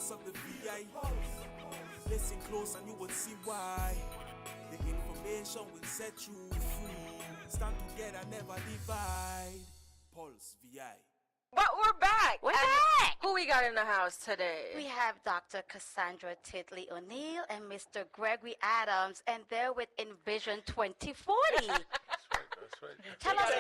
pulse of the VI. Listen close and you will see why. The information will set you free. Stand together, never divide. Pulse VI. But we're back. We're back. Who we got in the house today? We have Dr. Cassander Titley-O'Neal and Mr. Gregory Adams, and they're with Envision 2040. That's right. Tell us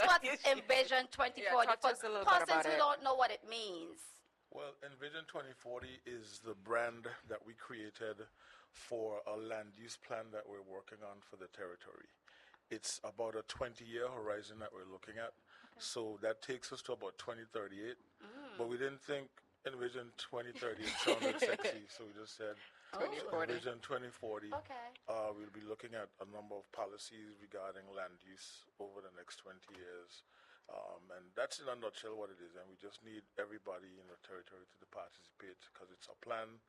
what Envision 2040 Yeah, talk to us a little bit persons about who it. don't know what it means. Well, Envision 2040 is the brand that we created for a land use plan that we're working on for the territory. It's about a 20-year horizon that we're looking at. Okay. So that takes us to about 2038. But we didn't think Envision 2030 sounded sexy, so we just said Envision 2040. Okay. We'll be looking at a number of policies regarding land use over the next 20 years. And that's in a nutshell what it is. And we just need everybody in the territory to participate because it's a plan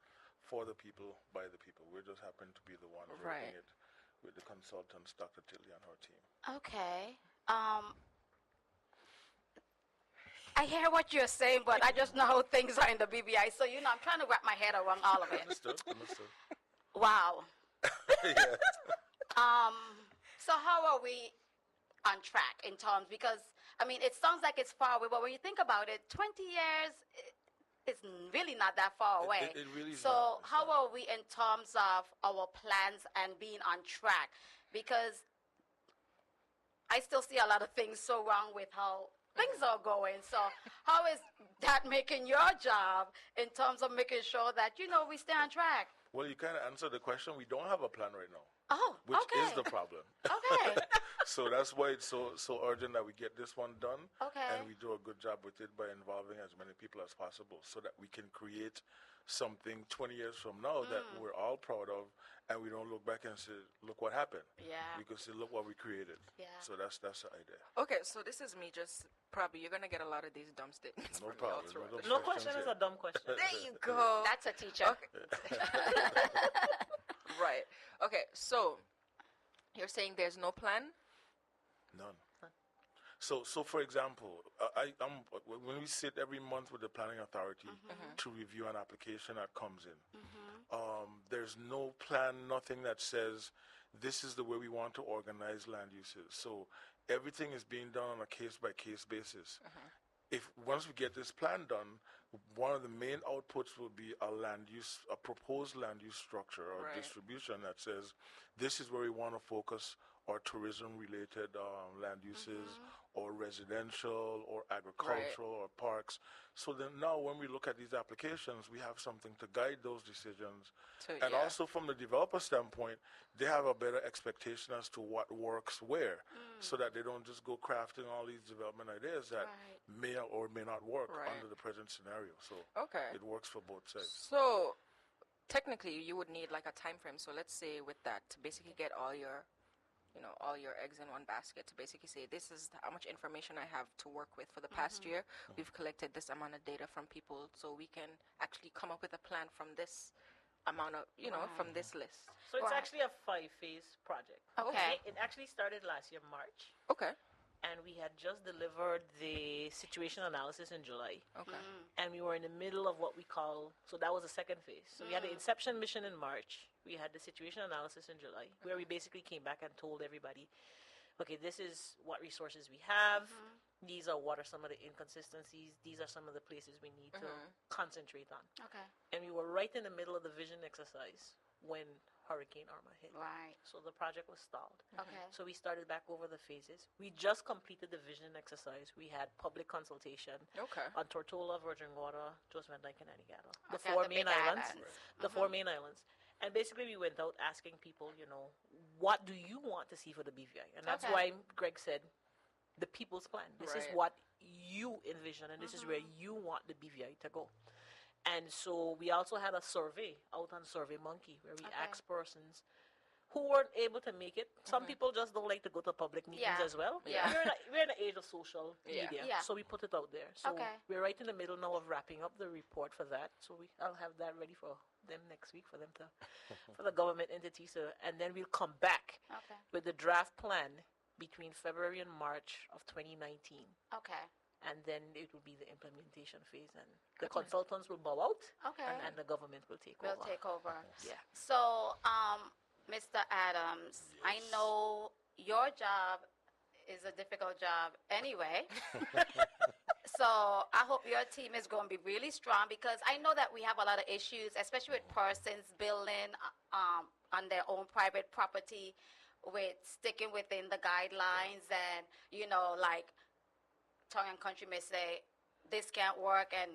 for the people, by the people. We just happen to be the ones working it with the consultants, Dr. Titley and her team. Okay. I hear what you're saying, but I just know how things are in the BBI. So, I'm trying to wrap my head around all of it. Understood. Wow. Yeah. So how are we on track in terms, because, it sounds like it's far away, but when you think about it, 20 years is really not that far away. It really is so not. how are we in terms of our plans and being on track? Because I still see a lot of things so wrong with how things are going. So how is that making your job in terms of making sure that, we stay on track? Well, you kind of answered the question. We don't have a plan right now. Oh, which okay. is the problem. Okay. So that's why it's so urgent that we get this one done. Okay. And we do a good job with it by involving as many people as possible so that we can create something 20 years from now that we're all proud of, and we don't look back and say, look what happened. Yeah. We can say, look what we created. Yeah. So that's the idea. Okay, so this is me just probably, you're going to get a lot of these dumb statements. No from me problem. all throughout No the No show. question is a dumb question. There you go. That's a teacher. Okay. Right. Okay, so you're saying there's no plan? None. So for example, when we sit every month with the planning authority to review an application that comes in, there's no plan, nothing that says this is the way we want to organize land uses. So everything is being done on a case-by-case basis. If once we get this plan done, one of the main outputs will be a proposed land use structure or distribution that says this is where we want to focus our tourism-related land uses, or residential, or agricultural, or parks. So then now when we look at these applications, we have something to guide those decisions. And also from the developer standpoint, they have a better expectation as to what works where, so that they don't just go crafting all these development ideas that may or may not work under the present scenario. So it works for both sides. So technically you would need like a time frame. So let's say with that, to basically get all your eggs in one basket, to basically say this is how much information I have to work with for the past year. We've collected this amount of data from people, so we can actually come up with a plan from this amount of, from this list. So it's actually a 5-phase project. Okay. It actually started last year, March. Okay. And we had just delivered the situation analysis in July. Okay. And we were in the middle of what we call, so that was the second phase. So we had the inception mission in March. We had the situation analysis in July, where we basically came back and told everybody, okay, this is what resources we have. These are what are some of the inconsistencies. These are some of the places we need to concentrate on. Okay. And we were right in the middle of the vision exercise when Hurricane Irma hit. Right. So the project was stalled. Okay. So we started back over the phases. We just completed the vision exercise. We had public consultation on Tortola, Virgin Water, Joseph Van Dyke, and Anegada. The four main islands. The four main islands. And basically we went out asking people, what do you want to see for the BVI? And that's why Greg said, the people's plan. This is what you envision, and this is where you want the BVI to go. And so we also had a survey out on SurveyMonkey where we asked persons who weren't able to make it. Some people just don't like to go to public meetings as well. Yeah. We're in the age of social media, so we put it out there. So we're right in the middle now of wrapping up the report for that. So I'll have that ready for them next week for them to, for the government entities. And then we'll come back with the draft plan between February and March of 2019. Okay. and then it will be the implementation phase, and the consultants will bow out, Okay. and the government will take over. Will take over. Yeah. So, Mr. Adams, I know your job is a difficult job anyway. So I hope your team is going to be really strong, because I know that we have a lot of issues, especially with persons building on their own private property, with sticking within the guidelines, and, like tongue and country may say, this can't work, and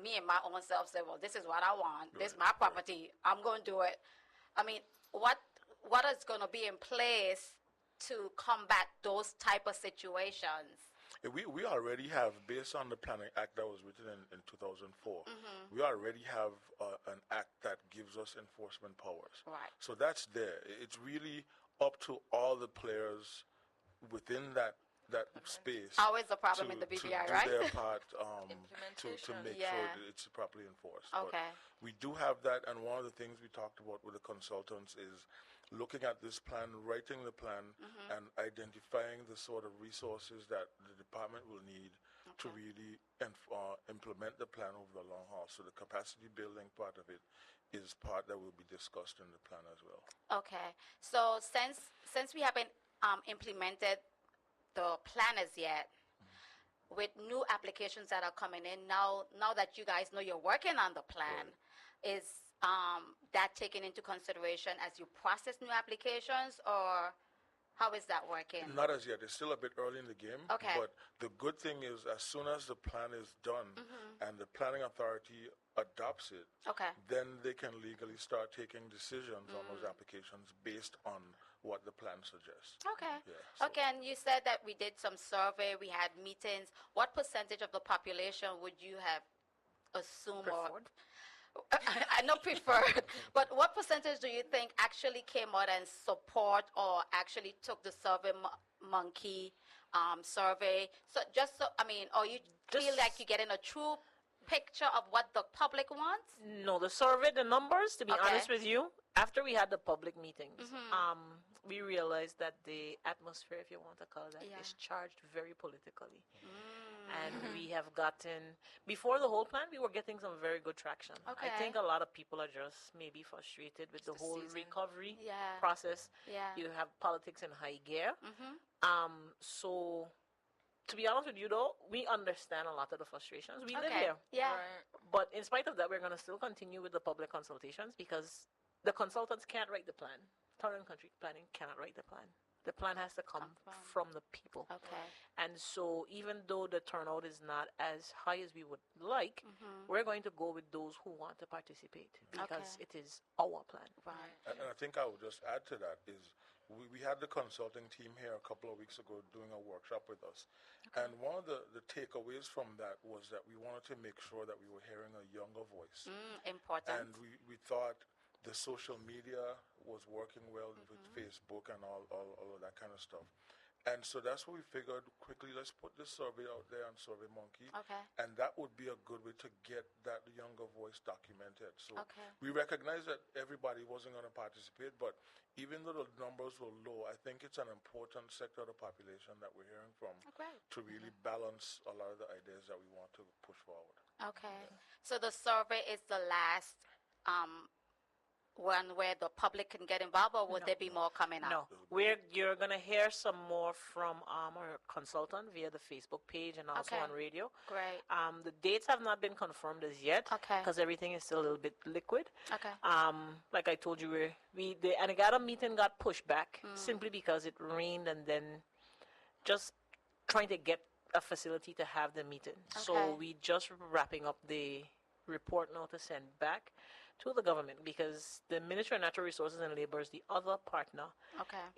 me and my own self say, well, this is what I want. This is my property. I'm going to do it. I mean, what is going to be in place to combat those type of situations? We already have, based on the Planning Act that was written in 2004, we already have an act that gives us enforcement powers. Right. So that's there. It's really up to all the players within that space. Always a problem in the BVI, right? To do their part to make sure that it's properly enforced. Okay. But we do have that, and one of the things we talked about with the consultants is looking at this plan, writing the plan, and identifying the sort of resources that the department will need to really implement the plan over the long haul. So the capacity building part of it is part that will be discussed in the plan as well. Okay. So since we haven't implemented the plan as yet, with new applications that are coming in now that you guys know you're working on the plan, is that taken into consideration as you process new applications, or how is that working? Not as yet. It's still a bit early in the game. Okay. But the good thing is, as soon as the plan is done and the planning authority adopts it, then they can legally start taking decisions on those applications based on what the plan suggests. Okay. Yeah, so- Okay, and you said that we did some survey, we had meetings. What percentage of the population would you have assumed Preferred? I know preferred, but what percentage do you think actually came out and support, or actually took the Survey Monkey survey? So or you feel like you're getting a true picture of what the public wants? No, the survey, the numbers, to be Okay. honest with you, after we had the public meetings, we realized that the atmosphere, if you want to call that, is charged very politically. And we have gotten, before the whole plan, we were getting some very good traction. Okay. I think a lot of people are just maybe frustrated with the whole season. recovery Yeah. process. Yeah. You have politics in high gear. So, to be honest with you, though, we understand a lot of the frustrations. We live here. Yeah. But in spite of that, we're going to still continue with the public consultations, because the consultants can't write the plan. Town and country planning cannot write the plan. The plan has to come from the people. Okay. And so even though the turnout is not as high as we would like, we're going to go with those who want to participate, because it is our plan. Right. And I think I would just add to that is we had the consulting team here a couple of weeks ago doing a workshop with us. And one of the takeaways from that was that we wanted to make sure that we were hearing a younger voice. Important. And we thought the social media was working well with Facebook and all of that kind of stuff. And so that's what we figured, quickly, let's put this survey out there on Survey Monkey. Okay. And that would be a good way to get that younger voice documented. So we recognize that everybody wasn't going to participate, but even though the numbers were low, I think it's an important sector of the population that we're hearing from to really balance a lot of the ideas that we want to push forward. Okay. So the survey is the last one where the public can get involved, or would there be more coming out? No, you're going to hear some more from our consultant via the Facebook page and also on radio. Great. The dates have not been confirmed as yet, because everything is still a little bit liquid. Okay. Like I told you, the Anegada meeting got pushed back simply because it rained, and then just trying to get a facility to have the meeting. So we just wrapping up the report now to send back to the government, because the Ministry of Natural Resources and Labor is the other partner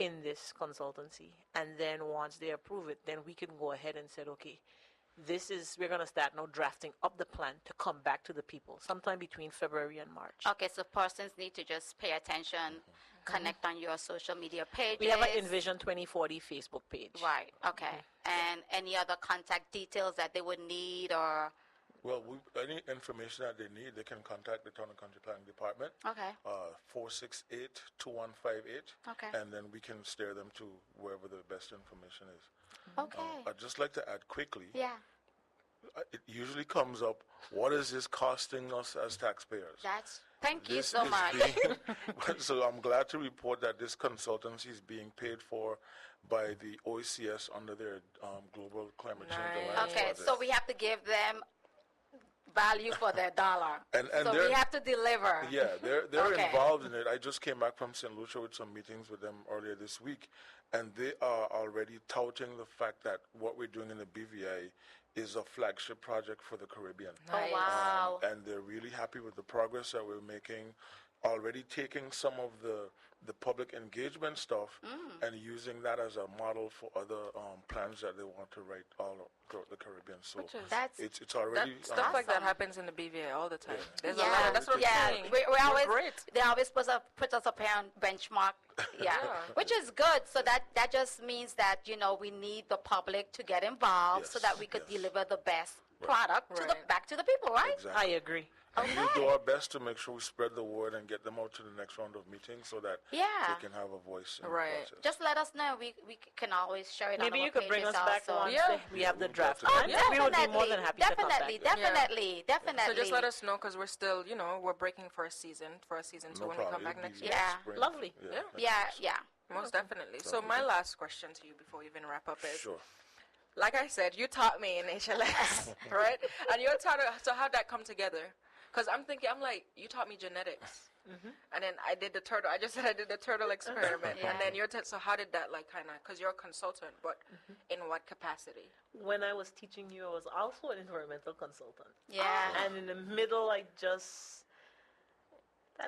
in this consultancy. And then once they approve it, then we can go ahead and say, okay, we're going to start now drafting up the plan to come back to the people sometime between February and March. Okay, so persons need to just pay attention, connect on your social media pages. We have an Envision 2040 Facebook page. Right, okay. And any other contact details that they would need, or Well, any information that they need, they can contact the Town and Country Planning Department. Okay. 468-2158. Okay. And then we can steer them to wherever the best information is. Okay. I'd just like to add quickly, Yeah. It usually comes up, what is this costing us as taxpayers? Thank you This so is much. so I'm glad to report that this consultancy is being paid for by the OECS under their Global Climate Change Alliance Okay, project. so we have to give them value for their dollar. And so we have to deliver. Yeah, they're Okay. involved in it. I just came back from St. Lucia with some meetings with them earlier this week, and they are already touting the fact that what we're doing in the BVI is a flagship project for the Caribbean. Oh, wow. And they're really happy with the progress that we're making, already taking some of the public engagement stuff and using that as a model for other plans that they want to write all throughout the Caribbean. So it's already stuff like that happens in the BVA all the time. There's a lot Yeah, of, that's what I'm saying. we always great. they always put us up here on benchmark. Yeah, which is good. So that just means that we need the public to get involved so that we could deliver the best product back to the people, right? Exactly. I agree. And we do our best to make sure we spread the word and get them out to the next round of meetings so that they can have a voice in the process. Just let us know. We can always share it. Maybe on you could bring us back once we have the draft. Oh, We would be more than happy to come back. Definitely. So just let us know because we're still, we're breaking for a season 2 when we come back next year. Spring. Lovely. Yeah. Most definitely. So my last question to you before we even wrap up is, Sure. like I said, you taught me in HLS, right? And you taught us, so how'd that come together? Because I'm like, you taught me genetics. And then I did the turtle. I just said I did the turtle experiment. And then so how did that because you're a consultant, but in what capacity? When I was teaching you, I was also an environmental consultant. Yeah. And in the middle, I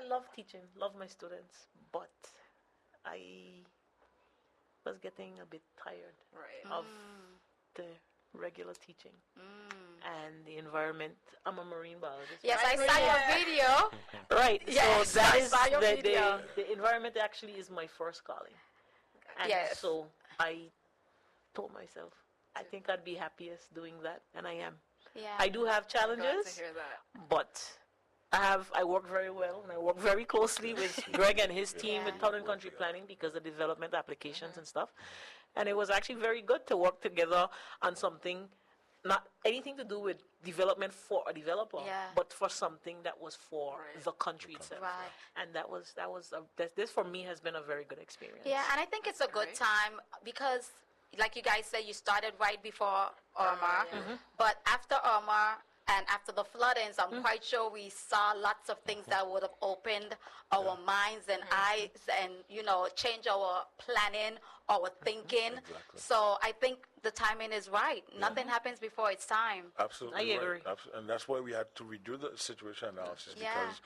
love teaching, love my students, but I was getting a bit tired of the regular teaching and the environment. I'm a marine biologist. Yes, I saw your video. Right. Yes, so that I is saw your video. the environment actually is my first calling. And so I told myself, I think I'd be happiest doing that, and I am. Yeah. I do have challenges, Glad to hear that. but I work very well, and I work very closely with Greg and his team with Town and Country Planning because of development applications and stuff. And it was actually very good to work together on something, not anything to do with development for a developer, but for something that was for the country itself. Right. And this for me has been a very good experience. Yeah, and I think it's a good time because, like you guys said, you started right before Irma, but after Irma and after the floodings, I'm quite sure we saw lots of things that would have opened our minds and eyes and, change our planning, our thinking. Exactly. So I think the timing is right. Nothing happens before it's time. Absolutely. I agree. And that's why we had to redo the situation analysis Yeah. because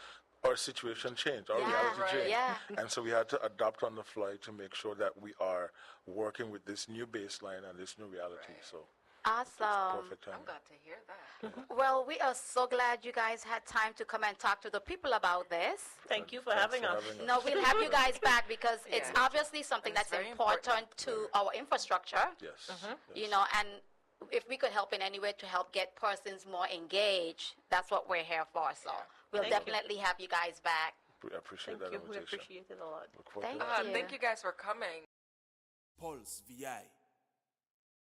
our situation changed, our reality changed. Yeah. And so we had to adapt on the fly to make sure that we are working with this new baseline and this new reality. So Awesome. perfect time. I'm glad to hear that. Well, we are so glad you guys had time to come and talk to the people about this. Thank you for having us. No, we'll have you guys back because it's Yeah. obviously something It's that's very important to our infrastructure. Yes. And if we could help in any way to help get persons more engaged, that's what we're here for. So we'll Thank you. definitely have you guys back. We appreciate Thank that you. We invitation. appreciate it a lot. Look forward to Thank that. you. Thank you guys for coming. Pulse VI.